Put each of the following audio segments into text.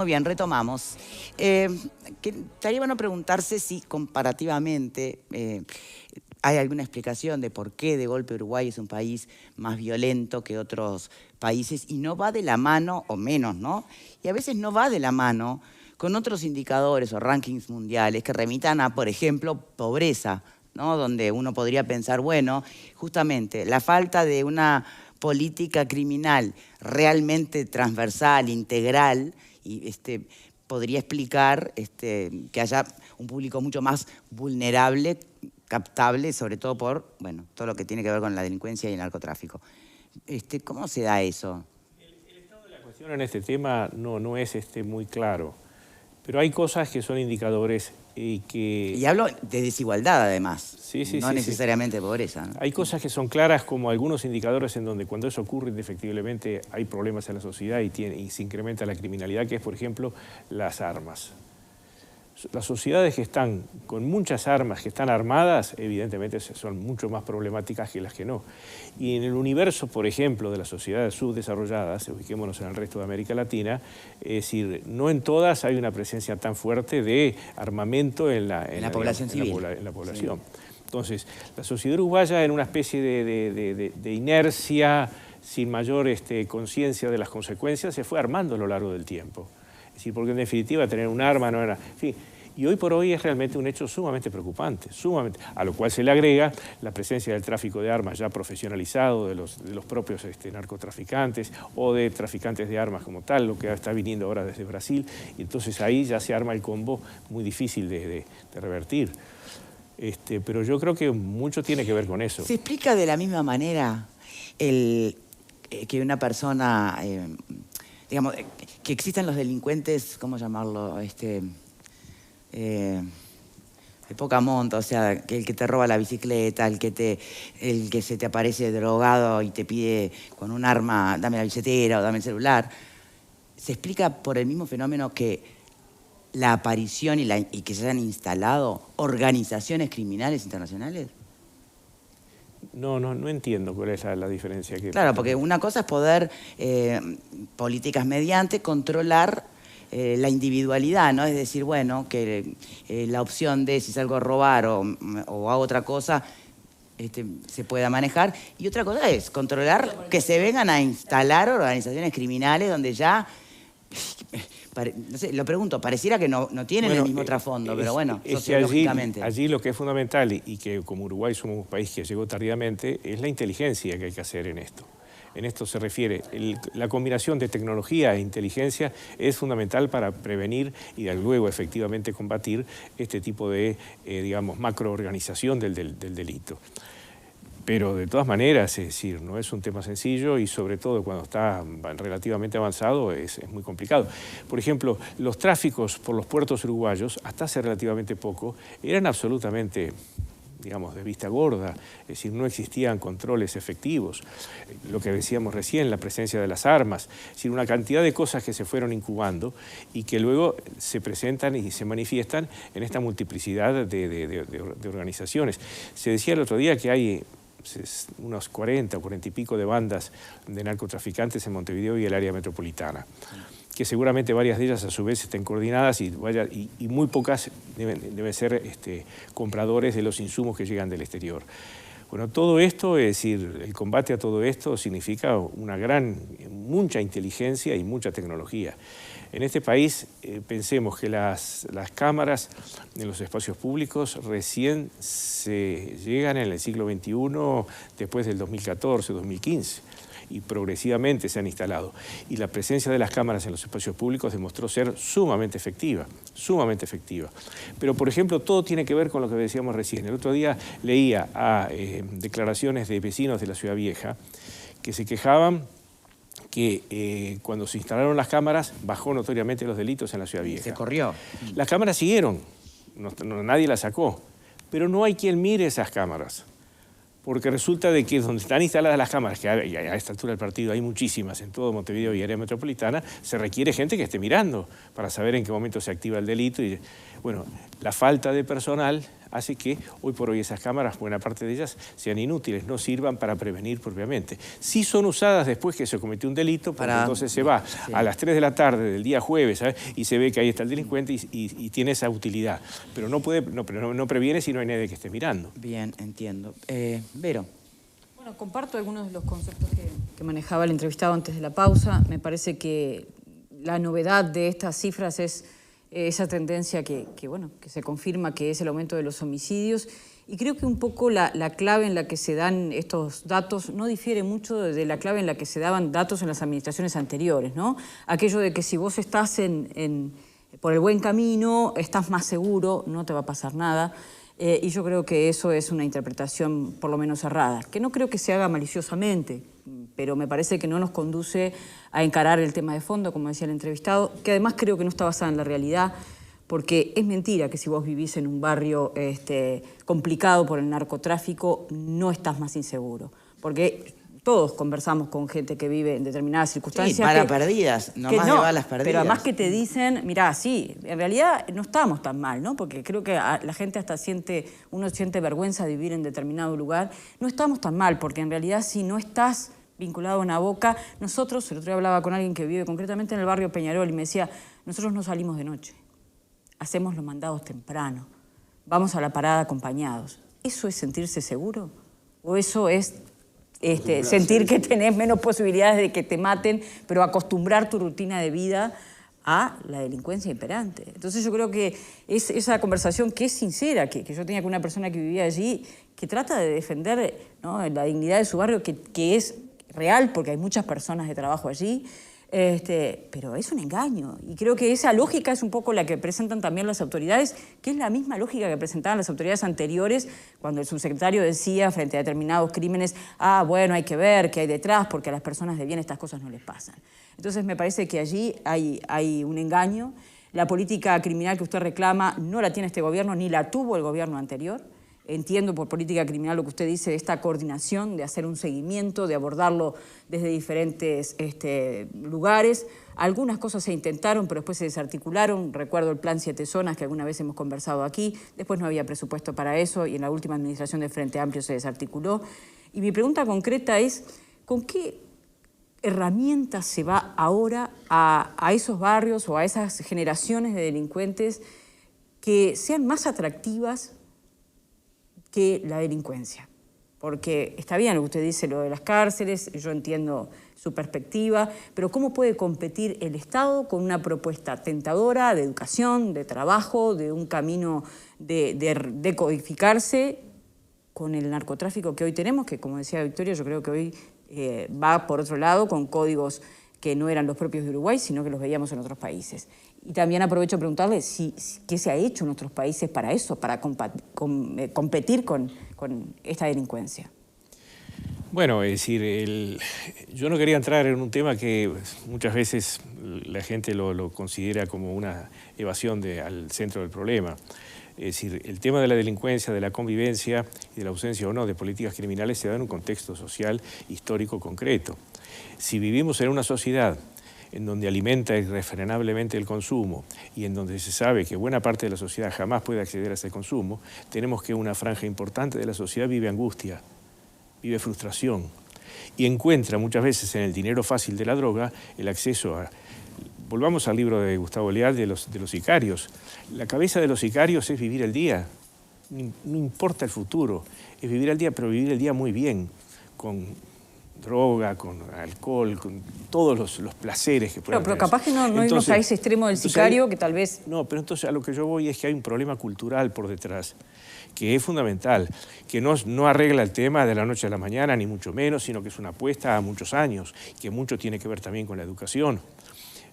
Muy bien, retomamos. Estaría bueno preguntarse si comparativamente hay alguna explicación de por qué de golpe Uruguay es un país más violento que otros países y no va de la mano, o menos, ¿no? Y a veces no va de la mano con otros indicadores o rankings mundiales que remitan a, por ejemplo, pobreza, ¿no? Donde uno podría pensar, bueno, justamente la falta de una política criminal realmente transversal, integral, y podría explicar que haya un público mucho más vulnerable, captable, sobre todo por, bueno, todo lo que tiene que ver con la delincuencia y el narcotráfico. ¿Cómo se da eso? El estado de la cuestión en este tema no es muy claro, pero hay cosas que son indicadores y que... Y hablo de desigualdad, además, Sí, no necesariamente de pobreza, ¿no? Hay cosas que son claras, como algunos indicadores en donde cuando eso ocurre, indefectiblemente hay problemas en la sociedad y se incrementa la criminalidad, que es, por ejemplo, las armas. Las sociedades que están con muchas armas, que están armadas, evidentemente son mucho más problemáticas que las que no. Y en el universo, por ejemplo, de las sociedades subdesarrolladas, ubiquémonos en el resto de América Latina, es decir, no en todas hay una presencia tan fuerte de armamento en la población civil. En la población. Sí. Entonces, la sociedad uruguaya en una especie de inercia, sin mayor conciencia de las consecuencias, se fue armando a lo largo del tiempo. Es decir, porque en definitiva tener un arma no era... En fin, y hoy por hoy es realmente un hecho sumamente preocupante, a lo cual se le agrega la presencia del tráfico de armas ya profesionalizado de los propios narcotraficantes o de traficantes de armas como tal, lo que está viniendo ahora desde Brasil, y entonces ahí ya se arma el combo muy difícil de revertir. Pero yo creo que mucho tiene que ver con eso. ¿Se explica de la misma manera que una persona, digamos, que existan los delincuentes, ¿cómo llamarlo? De poca monta, o sea, que el que te roba la bicicleta, el que se te aparece drogado y te pide con un arma, dame la billetera o dame el celular, ¿se explica por el mismo fenómeno que la aparición y que se hayan instalado organizaciones criminales internacionales? No entiendo cuál es la diferencia. Claro, porque una cosa es poder, políticas mediante, controlar la individualidad, ¿no? Es decir, bueno, que la opción de si salgo a robar o hago otra cosa se pueda manejar. Y otra cosa es controlar que se vengan a instalar organizaciones criminales donde ya... No sé, lo pregunto, pareciera que no tienen el mismo trasfondo, pero bueno, sociológicamente. Allí lo que es fundamental, y que como Uruguay somos un país que llegó tardíamente, es la inteligencia que hay que hacer en esto. En esto se refiere, la combinación de tecnología e inteligencia es fundamental para prevenir y luego efectivamente combatir este tipo de, digamos, macroorganización del delito. Pero de todas maneras, es decir, no es un tema sencillo y sobre todo cuando está relativamente avanzado es muy complicado. Por ejemplo, los tráficos por los puertos uruguayos, hasta hace relativamente poco, eran absolutamente, digamos, de vista gorda, es decir, no existían controles efectivos. Lo que decíamos recién, la presencia de las armas, es decir, una cantidad de cosas que se fueron incubando y que luego se presentan y se manifiestan en esta multiplicidad de organizaciones. Se decía el otro día que hay unos 40 o 40 y pico de bandas de narcotraficantes en Montevideo y el área metropolitana, que seguramente varias de ellas a su vez estén coordinadas y muy pocas deben ser compradores de los insumos que llegan del exterior. Bueno, todo esto, es decir, el combate a todo esto significa mucha inteligencia y mucha tecnología. En este país, pensemos que las cámaras en los espacios públicos recién se llegan en el siglo XXI, después del 2014, 2015, y progresivamente se han instalado. Y la presencia de las cámaras en los espacios públicos demostró ser sumamente efectiva, sumamente efectiva. Pero, por ejemplo, todo tiene que ver con lo que decíamos recién. El otro día leía declaraciones de vecinos de la Ciudad Vieja que se quejaban que cuando se instalaron las cámaras bajó notoriamente los delitos en la Ciudad Vieja. Se corrió. Las cámaras siguieron, nadie las sacó, pero no hay quien mire esas cámaras, porque resulta de que donde están instaladas las cámaras, que a esta altura del partido hay muchísimas en todo Montevideo y área metropolitana, se requiere gente que esté mirando para saber en qué momento se activa el delito. Y, bueno, la falta de personal hace que hoy por hoy esas cámaras, buena parte de ellas, sean inútiles, no sirvan para prevenir propiamente. Sí son usadas después que se cometió un delito, porque entonces se va a las 3 de la tarde del día jueves, ¿sabes? Y se ve que ahí está el delincuente y tiene esa utilidad. Pero no previene si no hay nadie que esté mirando. Bien, entiendo. Vero. Bueno, comparto algunos de los conceptos que manejaba el entrevistado antes de la pausa. Me parece que la novedad de estas cifras es esa tendencia que se confirma, que es el aumento de los homicidios. Y creo que un poco la clave en la que se dan estos datos no difiere mucho de la clave en la que se daban datos en las administraciones anteriores, ¿no? Aquello de que si vos estás por el buen camino, estás más seguro, no te va a pasar nada. Y yo creo que eso es una interpretación por lo menos errada, que no creo que se haga maliciosamente, pero me parece que no nos conduce a encarar el tema de fondo, como decía el entrevistado, que además creo que no está basada en la realidad, porque es mentira que si vos vivís en un barrio complicado por el narcotráfico, no estás más inseguro. Porque todos conversamos con gente que vive en determinadas circunstancias. Sí, balas perdidas, no más de balas perdidas. Pero además que te dicen, mirá, sí, en realidad no estamos tan mal, ¿no? Porque creo que la gente hasta uno siente vergüenza de vivir en determinado lugar. No estamos tan mal, porque en realidad si no estás vinculado a una boca, nosotros, el otro día hablaba con alguien que vive concretamente en el barrio Peñarol y me decía, nosotros no salimos de noche. Hacemos los mandados temprano, vamos a la parada acompañados. ¿Eso es sentirse seguro? ¿O eso es sentir que tenés menos posibilidades de que te maten, pero acostumbrar tu rutina de vida a la delincuencia imperante? Entonces yo creo que es esa conversación que es sincera, que yo tenía con una persona que vivía allí, que trata de defender, ¿no?, la dignidad de su barrio, que es real, porque hay muchas personas de trabajo allí, pero es un engaño. Y creo que esa lógica es un poco la que presentan también las autoridades, que es la misma lógica que presentaban las autoridades anteriores cuando el subsecretario decía frente a determinados crímenes, bueno, hay que ver qué hay detrás, porque a las personas de bien estas cosas no les pasan. Entonces me parece que allí hay un engaño. La política criminal que usted reclama no la tiene este gobierno, ni la tuvo el gobierno anterior. Entiendo por política criminal lo que usted dice, esta coordinación, de hacer un seguimiento, de abordarlo desde diferentes lugares. Algunas cosas se intentaron, pero después se desarticularon. Recuerdo el plan 7 zonas que alguna vez hemos conversado aquí. Después no había presupuesto para eso y en la última administración del Frente Amplio se desarticuló. Y mi pregunta concreta es, ¿con qué herramientas se va ahora a esos barrios o a esas generaciones de delincuentes que sean más atractivas que la delincuencia? Porque está bien lo que usted dice, lo de las cárceles, yo entiendo su perspectiva, pero ¿cómo puede competir el Estado con una propuesta tentadora de educación, de trabajo, de un camino de codificarse con el narcotráfico que hoy tenemos, que como decía Victoria, yo creo que hoy va por otro lado con códigos que no eran los propios de Uruguay, sino que los veíamos en otros países? Y también aprovecho para preguntarle qué se ha hecho en otros países para eso, para competir con esta delincuencia. Bueno, es decir, yo no quería entrar en un tema que muchas veces la gente lo considera como una evasión al centro del problema. Es decir, el tema de la delincuencia, de la convivencia y de la ausencia o no de políticas criminales se da en un contexto social histórico concreto. Si vivimos en una sociedad en donde alimenta irrefrenablemente el consumo y en donde se sabe que buena parte de la sociedad jamás puede acceder a ese consumo, tenemos que una franja importante de la sociedad vive angustia, vive frustración y encuentra muchas veces en el dinero fácil de la droga el acceso a... Volvamos al libro de Gustavo Leal de los sicarios. La cabeza de los sicarios es vivir el día, no importa el futuro, es vivir el día, pero vivir el día muy bien, con droga, con alcohol, con todos los placeres que pueden pero capaz que no irnos a ese extremo del sicario que tal vez... No, pero entonces a lo que yo voy es que hay un problema cultural por detrás, que es fundamental, que no arregla el tema de la noche a la mañana, ni mucho menos, sino que es una apuesta a muchos años, que mucho tiene que ver también con la educación.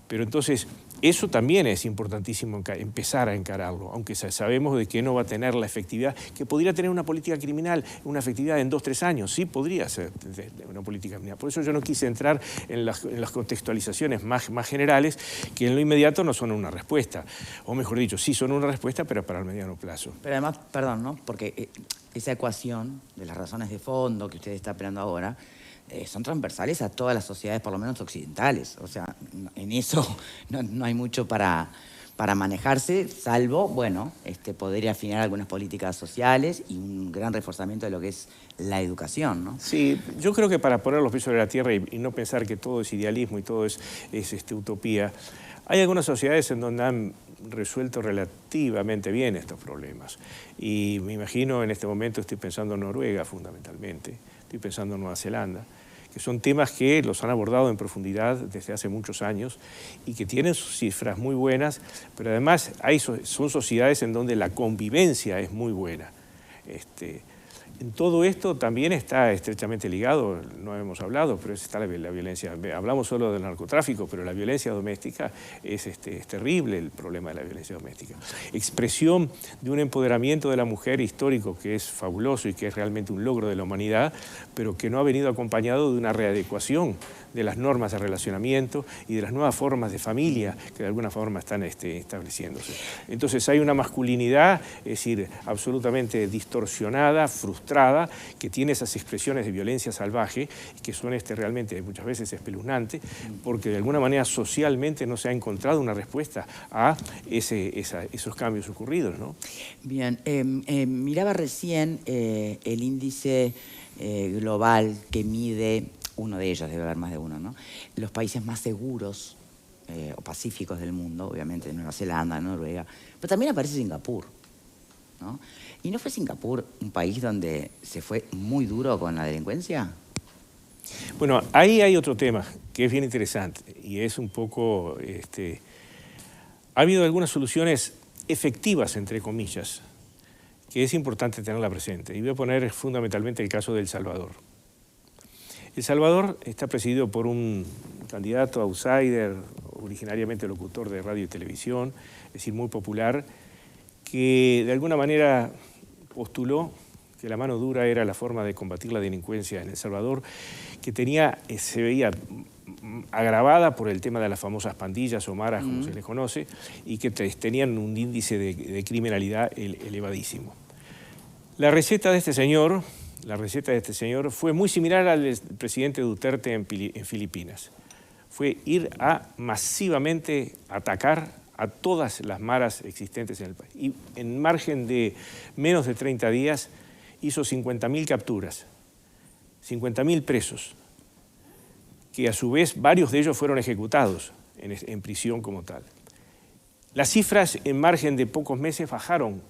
Pero entonces, eso también es importantísimo empezar a encararlo, aunque sabemos de que no va a tener la efectividad que podría tener una política criminal, una efectividad en 2 o 3 años. Sí podría ser una política criminal. Por eso yo no quise entrar en las contextualizaciones más generales, que en lo inmediato no son una respuesta. O mejor dicho, sí son una respuesta, pero para el mediano plazo. Pero además, perdón, ¿no? Porque esa ecuación de las razones de fondo que usted está apelando ahora, son transversales a todas las sociedades, por lo menos occidentales. O sea, en eso no hay mucho para para manejarse, salvo, bueno, poder afinar algunas políticas sociales y un gran reforzamiento de lo que es la educación, ¿no? Sí, yo creo que para poner los pies sobre la tierra y no pensar que todo es idealismo y todo es utopía, hay algunas sociedades en donde han resuelto relativamente bien estos problemas. Y me imagino en este momento estoy pensando en Noruega fundamentalmente, estoy pensando en Nueva Zelanda, que son temas que los han abordado en profundidad desde hace muchos años y que tienen sus cifras muy buenas, pero además son sociedades en donde la convivencia es muy buena. En todo esto también está estrechamente ligado, no hemos hablado, pero está la violencia. Hablamos solo del narcotráfico, pero la violencia doméstica es terrible, el problema de la violencia doméstica. Expresión de un empoderamiento de la mujer histórico que es fabuloso y que es realmente un logro de la humanidad, pero que no ha venido acompañado de una readecuación de las normas de relacionamiento y de las nuevas formas de familia que de alguna forma están estableciéndose. Entonces hay una masculinidad, es decir, absolutamente distorsionada, frustrada, que tiene esas expresiones de violencia salvaje, que son realmente muchas veces espeluznantes, porque de alguna manera socialmente no se ha encontrado una respuesta a esos cambios ocurridos, ¿no? Bien, miraba recién el índice global que mide, uno de ellos, debe haber más de uno, ¿no?, los países más seguros o pacíficos del mundo, obviamente Nueva Zelanda, Noruega, pero también aparece Singapur, ¿no? ¿Y no fue Singapur un país donde se fue muy duro con la delincuencia? Bueno, ahí hay otro tema que es bien interesante y es un poco... ha habido algunas soluciones efectivas, entre comillas, que es importante tenerla presente. Y voy a poner fundamentalmente el caso de El Salvador. El Salvador está presidido por un candidato outsider, originariamente locutor de radio y televisión, es decir, muy popular, que de alguna manera postuló que la mano dura era la forma de combatir la delincuencia en El Salvador, que se veía agravada por el tema de las famosas pandillas o maras, como se les conoce, y que tenían un índice de criminalidad elevadísimo. La receta de este señor fue muy similar al del presidente Duterte en Filipinas. Fue ir a masivamente atacar a todas las maras existentes en el país. Y en margen de menos de 30 días hizo 50.000 capturas, 50.000 presos, que a su vez varios de ellos fueron ejecutados en prisión como tal. Las cifras en margen de pocos meses bajaron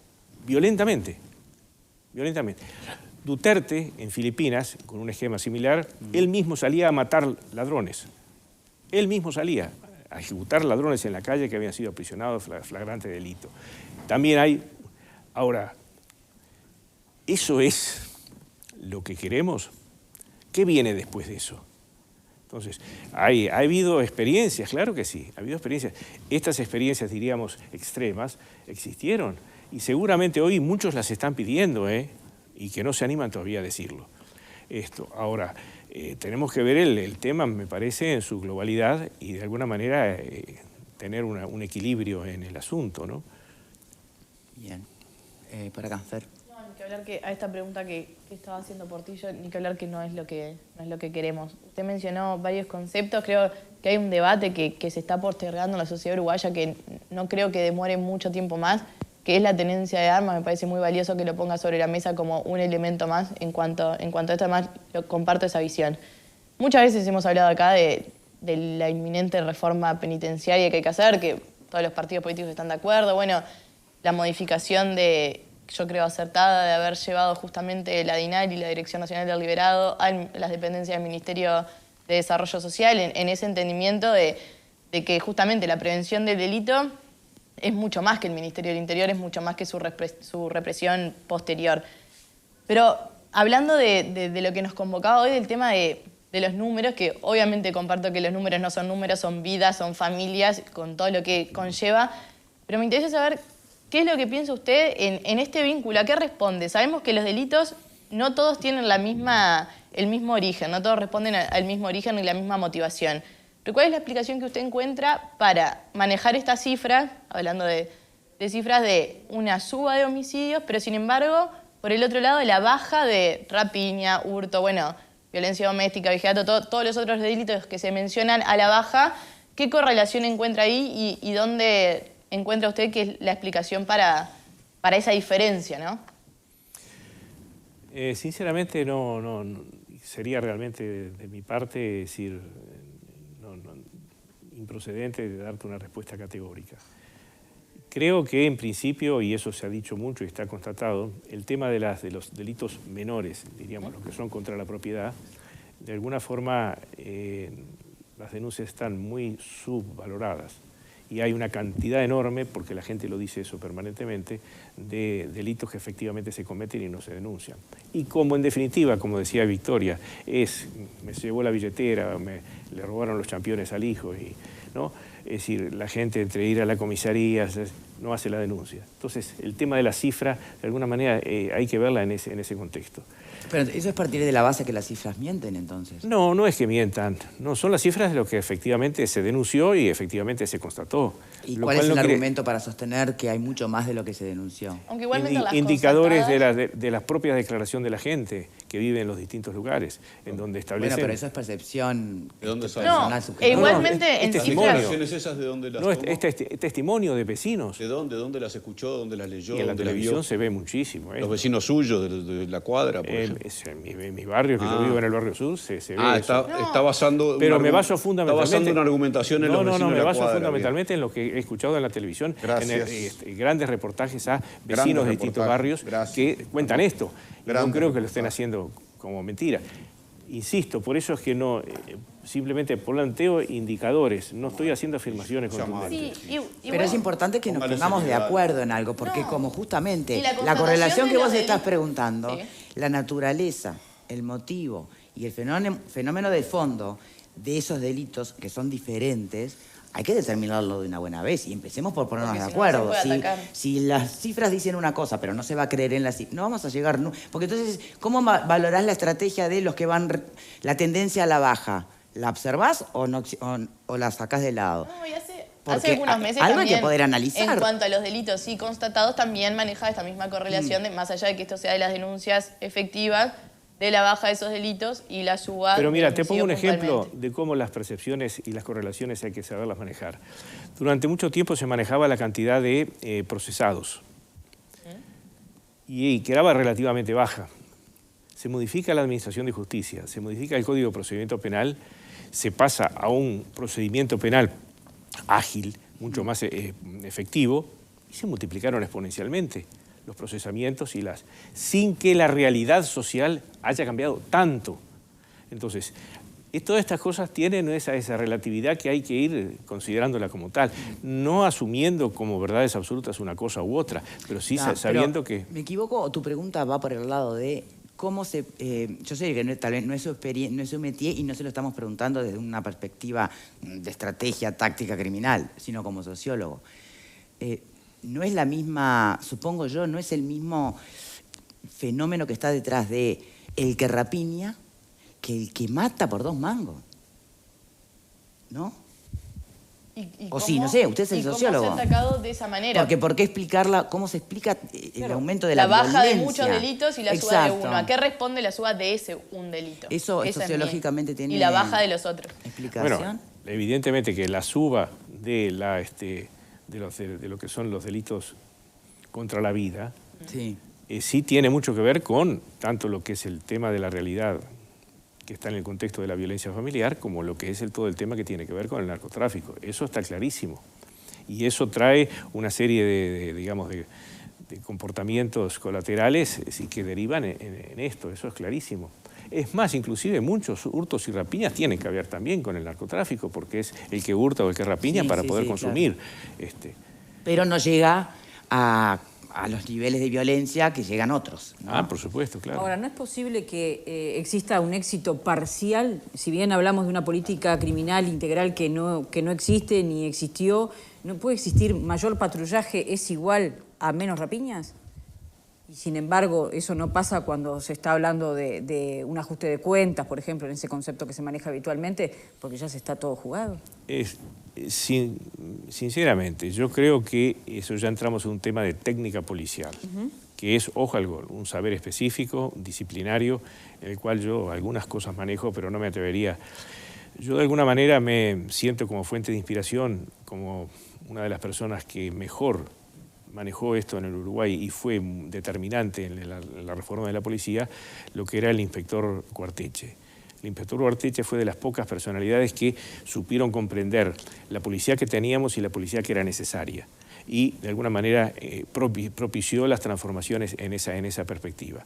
violentamente. Duterte, en Filipinas, con un esquema similar, él mismo salía a matar ladrones. Él mismo salía a ejecutar ladrones en la calle que habían sido aprisionados, flagrante delito. También hay... Ahora, ¿eso es lo que queremos? ¿Qué viene después de eso? Entonces, ha habido experiencias, claro que sí, ha habido experiencias. Estas experiencias, diríamos, extremas, existieron. Y seguramente hoy muchos las están pidiendo, y que no se animan todavía a decirlo. Ahora, tenemos que ver el tema, me parece, en su globalidad y de alguna manera tener un equilibrio en el asunto, ¿no? Bien. Por acá, Fer. No, ni que hablar que a esta pregunta que estaba haciendo Portillo, ni que hablar que no es lo que queremos. Usted mencionó varios conceptos, creo que hay un debate que se está postergando en la sociedad uruguaya que no creo que demore mucho tiempo más, que es la tenencia de armas. Me parece muy valioso que lo ponga sobre la mesa como un elemento más en cuanto a esto. Además, comparto esa visión. Muchas veces hemos hablado acá de la inminente reforma penitenciaria que hay que hacer, que todos los partidos políticos están de acuerdo. Bueno, la modificación yo creo acertada, de haber llevado justamente la DINAL y la Dirección Nacional del Liberado a las dependencias del Ministerio de Desarrollo Social, en ese entendimiento de que justamente la prevención del delito es mucho más que el Ministerio del Interior, es mucho más que su represión posterior. Pero hablando de lo que nos convocaba hoy, del tema de los números, que obviamente comparto que los números no son números, son vidas, son familias, con todo lo que conlleva, pero me interesa saber qué es lo que piensa usted en este vínculo, ¿a qué responde? Sabemos que los delitos no todos tienen el mismo origen, no todos responden al mismo origen ni la misma motivación. Pero ¿cuál es la explicación que usted encuentra para manejar estas cifras, hablando de cifras de una suba de homicidios, pero sin embargo, por el otro lado, la baja de rapiña, hurto, bueno, violencia doméstica, vigilato, todos los otros delitos que se mencionan a la baja? ¿Qué correlación encuentra ahí y dónde encuentra usted que es la explicación para esa diferencia, ¿no? Sinceramente no, sería realmente de mi parte decir, improcedente de darte una respuesta categórica. Creo que en principio, y eso se ha dicho mucho y está constatado, el tema de los delitos menores, diríamos, los que son contra la propiedad, de alguna forma las denuncias están muy subvaloradas. Y hay una cantidad enorme, porque la gente lo dice eso permanentemente, de delitos que efectivamente se cometen y no se denuncian. Y como en definitiva, como decía Victoria, me llevó la billetera, le robaron los championes al hijo, ¿no? Es decir, la gente entre ir a la comisaría no hace la denuncia. Entonces, el tema de la cifra, de alguna manera, hay que verla en ese contexto. Pero eso es partir de la base que las cifras mienten, entonces. No, no es que mientan. No, son las cifras de lo que efectivamente se denunció y efectivamente se constató. ¿Y cuál es el argumento para sostener que hay mucho más de lo que se denunció? Aunque igualmente las indicadores constatadas... de las propias declaraciones de la gente que vive en los distintos lugares, en donde establecen... Bueno, pero eso es percepción. ¿De dónde sale? No, subjetiva. igualmente en testimonio. cifras... ¿Las esas de dónde las No, tomó? es testimonio de vecinos. ¿De dónde? ¿Dónde las escuchó? ¿Dónde las leyó? Y en la ¿Dónde las televisión vio? se ve muchísimo. Los vecinos suyos de la cuadra, por ejemplo. En mi barrio, que yo vivo en el barrio sur, se ve eso. Está basando... Pero me baso fundamentalmente... Está basando una argumentación en los vecinos No, de me la baso cuadra, fundamentalmente en lo que he escuchado en la televisión, Gracias. en grandes reportajes a vecinos de distintos barrios que cuentan esto. Y no creo que lo estén haciendo como mentira. Insisto, por eso es que no... simplemente planteo indicadores, no estoy haciendo afirmaciones contundentes. Sí, Pero es importante que nos Póngale pongamos de seriedad. acuerdo en algo, porque No. como justamente Y la la constatación correlación de que los vos estás delitos. preguntando, Sí. la naturaleza, el motivo y el fenómeno de fondo de esos delitos que son diferentes, hay que determinarlo de una buena vez y empecemos por ponernos Porque de si no, no se acuerdo. puede atacar. Si las cifras dicen una cosa, pero no se va a creer en las cifras, no vamos a llegar nunca. Porque entonces, ¿cómo valorás la estrategia de los que van, la tendencia a la baja? ¿La observás o la sacás de lado? No, y hace Porque algunos meses algo hay también, que poder analizar. en cuanto a los delitos sí constatados, también maneja esta misma correlación, de, más allá de que esto sea de las denuncias efectivas, de la baja de esos delitos y la suba. Pero mira, te del pongo un homicidio ejemplo puntualmente. de cómo las percepciones y las correlaciones hay que saberlas manejar. Durante mucho tiempo se manejaba la cantidad de procesados y quedaba relativamente baja. Se modifica la Administración de Justicia, se modifica el Código de Procedimiento Penal, se pasa a un procedimiento penal ágil, mucho más efectivo, y se multiplicaron exponencialmente los procesamientos sin que la realidad social haya cambiado tanto. Entonces, todas estas cosas tienen esa relatividad que hay que ir considerándola como tal, no asumiendo como verdades absolutas una cosa u otra, pero sí sabiendo que... ¿Me equivoco o tu pregunta va por el lado de cómo se... yo sé que tal vez no es su métier y no se lo estamos preguntando desde una perspectiva de estrategia, táctica criminal, sino como sociólogo. No es la misma, supongo yo, no es el mismo fenómeno que está detrás de el que rapiña que el que mata por 2 mangos. ¿No? O sí, no sé, usted es el sociólogo. ¿Cómo se ha atacado de esa manera? ¿Por qué explicarla? ¿Cómo se explica el aumento de la baja violencia? de muchos delitos y la suba de Exacto. uno. ¿A qué responde la suba de ese un delito? Eso Esa es sociológicamente mi- tiene... Y la baja de los otros. ¿Explicación? Bueno, evidentemente que la suba de lo que son los delitos contra la vida, Sí. sí tiene mucho que ver con tanto lo que es el tema de la realidad que está en el contexto de la violencia familiar, como lo que es todo el tema que tiene que ver con el narcotráfico. Eso está clarísimo. Y eso trae una serie de comportamientos colaterales que derivan en esto. Eso es clarísimo. Es más, inclusive muchos hurtos y rapiñas tienen que ver también con el narcotráfico, porque es el que hurta o el que rapiña Sí, para sí, poder sí, consumir. Pero no llega a los niveles de violencia que llegan otros, ¿no? Por supuesto, claro. Ahora, ¿no es posible que exista un éxito parcial? Si bien hablamos de una política criminal integral que no existe ni existió, ¿no puede existir mayor patrullaje es igual a menos rapiñas? Y sin embargo, eso no pasa cuando se está hablando de un ajuste de cuentas, por ejemplo, en ese concepto que se maneja habitualmente, porque ya se está todo jugado. Sinceramente, yo creo que eso ya entramos en un tema de técnica policial, que es, ojo al gol, un saber específico, disciplinario, en el cual yo algunas cosas manejo, pero no me atrevería. Yo de alguna manera me siento como fuente de inspiración, como una de las personas que mejor manejó esto en el Uruguay y fue determinante en la reforma de la policía, lo que era el inspector Cuarteche. El inspector Cuarteche fue de las pocas personalidades que supieron comprender la policía que teníamos y la policía que era necesaria. Y de alguna manera propició las transformaciones en esa perspectiva.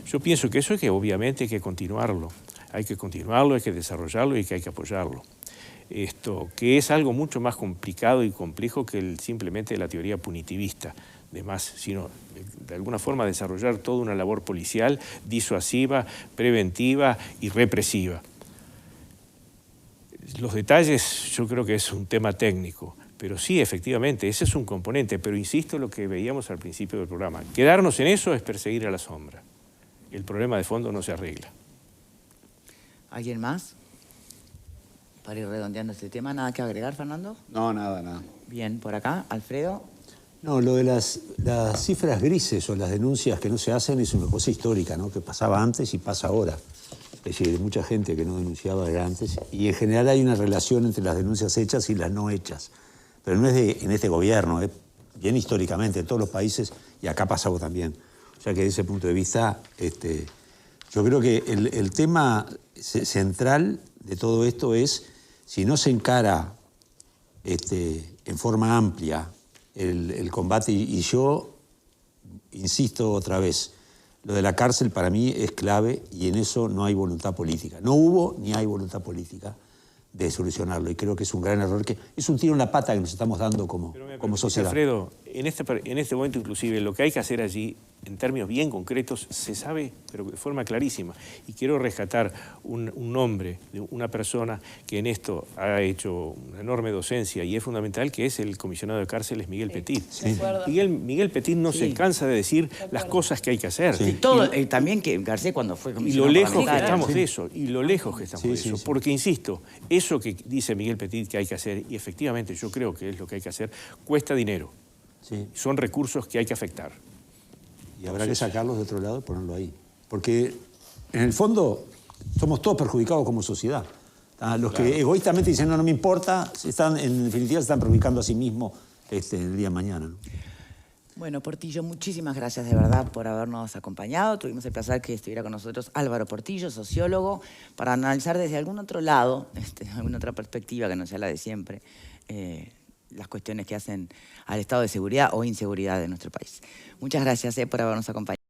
Yo pienso que eso obviamente hay que continuarlo, hay que desarrollarlo y que hay que apoyarlo. Esto, que es algo mucho más complicado y complejo que simplemente la teoría punitivista, sino de alguna forma desarrollar toda una labor policial, disuasiva, preventiva y represiva. Los detalles yo creo que es un tema técnico, pero sí, efectivamente, ese es un componente, pero insisto en lo que veíamos al principio del programa. Quedarnos en eso es perseguir a la sombra. El problema de fondo no se arregla. ¿Alguien más? Para ir redondeando este tema, ¿nada que agregar, Fernando? No, nada. Bien, por acá, Alfredo. No, lo de las cifras grises o las denuncias que no se hacen es una cosa histórica, ¿no? Que pasaba antes y pasa ahora. Es decir, mucha gente que no denunciaba era antes y en general hay una relación entre las denuncias hechas y las no hechas. Pero no es en este gobierno, es bien históricamente en todos los países y acá ha pasado también. O sea que desde ese punto de vista, yo creo que el tema central de todo esto es, si no se encara en forma amplia el combate, y yo insisto otra vez, lo de la cárcel para mí es clave y en eso no hay voluntad política. No hubo ni hay voluntad política de solucionarlo y creo que es un gran error, que es un tiro en la pata que nos estamos dando como sociedad. Alfredo, en este momento inclusive lo que hay que hacer allí, en términos bien concretos, se sabe, pero de forma clarísima. Y quiero rescatar un nombre de una persona que en esto ha hecho una enorme docencia y es fundamental, que es el comisionado de cárceles Miguel Petit. Sí. Miguel Petit no se cansa de decir las cosas que hay que hacer. Sí, todo, también que Garcés cuando fue Y comisionado lo lejos que parlamentario. estamos de eso, y lo lejos que estamos de eso. Sí. Porque, insisto, eso que dice Miguel Petit que hay que hacer, y efectivamente yo creo que es lo que hay que hacer, cuesta dinero. Sí. Son recursos que hay que afectar. Y habrá que sacarlos de otro lado y ponerlo ahí. Porque en el fondo somos todos perjudicados como sociedad. Los que egoístamente dicen no me importa, en definitiva se están perjudicando a sí mismos el día de mañana, ¿no? Bueno, Portillo, muchísimas gracias de verdad por habernos acompañado. Tuvimos el placer que estuviera con nosotros Álvaro Portillo, sociólogo, para analizar desde algún otro lado, alguna otra perspectiva que no sea la de siempre, las cuestiones que hacen al estado de seguridad o inseguridad de nuestro país. Muchas gracias por habernos acompañado.